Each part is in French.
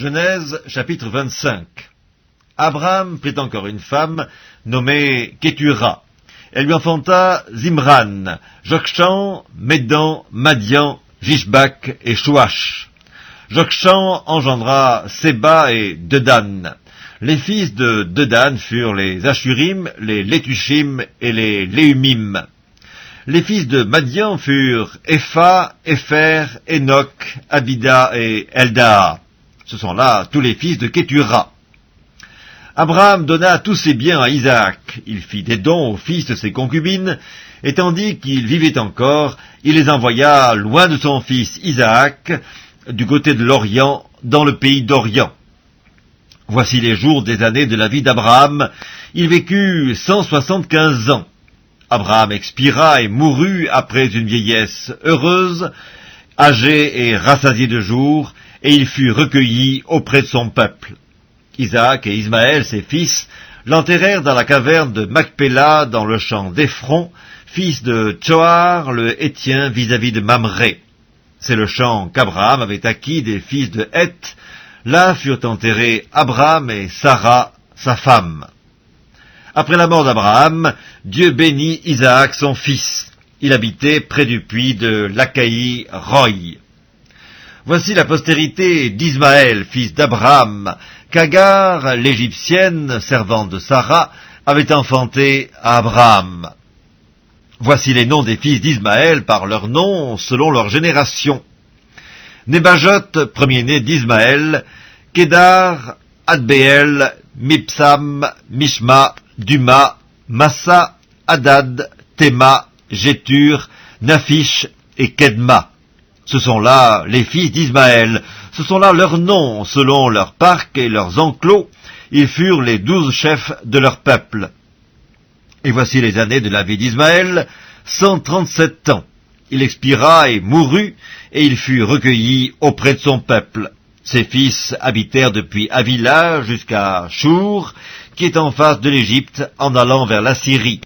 Genèse chapitre 25. Abraham prit encore une femme nommée Kétura. Elle lui enfanta Zimran, Jokshan, Médan, Madian, Jishbak et Chouach. Jokshan engendra Séba et Dedan. Les fils de Dedan furent les Ashurim, les Létushim et les Léumim. Les fils de Madian furent Epha, Épher, Enoch, Abida et Eldaa. Ce sont là tous les fils de Kétura. Abraham donna tous ses biens à Isaac. Il fit des dons aux fils de ses concubines, et tandis qu'il vivait encore, il les envoya loin de son fils Isaac, du côté de l'Orient, dans le pays d'Orient. Voici les jours des années de la vie d'Abraham. Il vécut 175 ans. Abraham expira et mourut après une vieillesse heureuse, âgé et rassasié de jours, et il fut recueilli auprès de son peuple. Isaac et Ismaël, ses fils, l'enterrèrent dans la caverne de Macpéla, dans le champ d'Ephron, fils de Tsoar, le Hétien, vis-à-vis de Mamré. C'est le champ qu'Abraham avait acquis des fils de Heth. Là furent enterrés Abraham et Sarah, sa femme. Après la mort d'Abraham, Dieu bénit Isaac, son fils. Il habitait près du puits de Lacaï Roy. Voici la postérité d'Ismaël, fils d'Abraham, qu'Agar, l'Égyptienne, servante de Sarah, avait enfanté à Abraham. Voici les noms des fils d'Ismaël par leurs noms, selon leur génération. Nébajot, premier-né d'Ismaël, Kédar, Adbéel, Mipsam, Mishma, Duma, Massa, Hadad, Théma, Jétur, Naphish et Kedma. Ce sont là les fils d'Ismaël, ce sont là leurs noms, selon leurs parcs et leurs enclos. Ils furent les 12 chefs de leur peuple. Et voici les années de la vie d'Ismaël, 137 ans. Il expira et mourut, et il fut recueilli auprès de son peuple. Ses fils habitèrent depuis Avila jusqu'à Chour, qui est en face de l'Égypte, en allant vers la Syrie.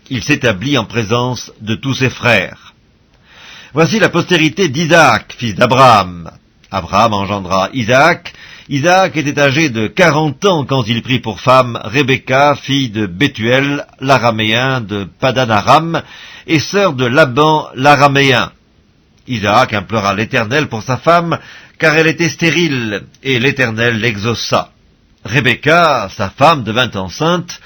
Il s'établit en présence de tous ses frères. Voici la postérité d'Isaac, fils d'Abraham. Abraham engendra Isaac. Isaac était âgé de 40 ans quand il prit pour femme Rebecca, fille de Bethuel, l'araméen de Padan-Aram, et sœur de Laban, l'araméen. Isaac implora l'Éternel pour sa femme, car elle était stérile, et l'Éternel l'exauça. Rebecca, sa femme, devint enceinte.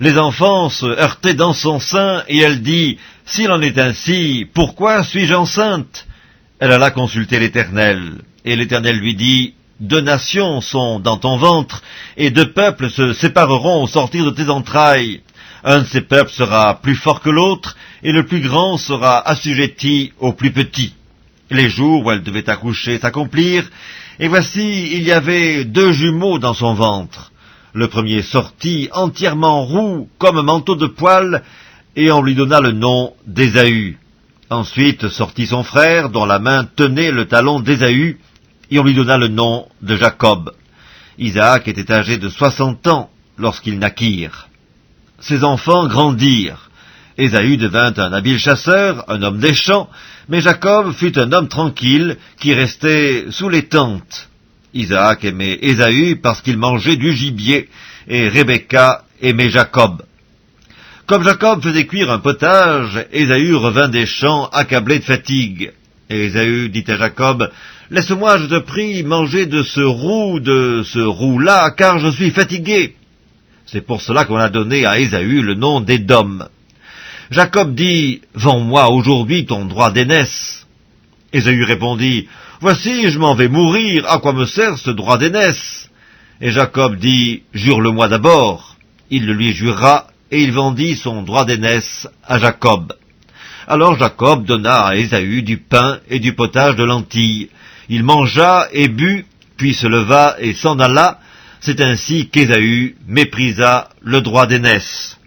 Les enfants se heurtaient dans son sein, et elle dit, « S'il en est ainsi, pourquoi suis-je enceinte ?» Elle alla consulter l'Éternel, et l'Éternel lui dit, « 2 nations sont dans ton ventre, et 2 peuples se sépareront au sortir de tes entrailles. Un de ces peuples sera plus fort que l'autre, et le plus grand sera assujetti au plus petit. » Les jours où elle devait accoucher s'accomplirent, et voici, il y avait 2 jumeaux dans son ventre. Le premier sortit entièrement roux, comme un manteau de poil, et on lui donna le nom d'Ésaü. Ensuite sortit son frère, dont la main tenait le talon d'Ésaü, et on lui donna le nom de Jacob. Isaac était âgé de 60 ans lorsqu'ils naquirent. Ses enfants grandirent. Ésaü devint un habile chasseur, un homme des champs, mais Jacob fut un homme tranquille qui restait sous les tentes. Isaac aimait Ésaü parce qu'il mangeait du gibier, et Rebecca aimait Jacob. Comme Jacob faisait cuire un potage, Ésaü revint des champs accablé de fatigue. Et Ésaü dit à Jacob, « Laisse-moi, je te prie, manger de ce roux-là, car je suis fatigué. » C'est pour cela qu'on a donné à Ésaü le nom d'Édom. Jacob dit, « Vends-moi aujourd'hui ton droit d'aînesse. » Ésaü répondit, « Voici, je m'en vais mourir, à quoi me sert ce droit d'aînesse ?» Et Jacob dit, « Jure-le-moi d'abord. » Il le lui jura, et il vendit son droit d'aînesse à Jacob. Alors Jacob donna à Ésaü du pain et du potage de lentilles. Il mangea et but, puis se leva et s'en alla. C'est ainsi qu'Ésaü méprisa le droit d'aînesse.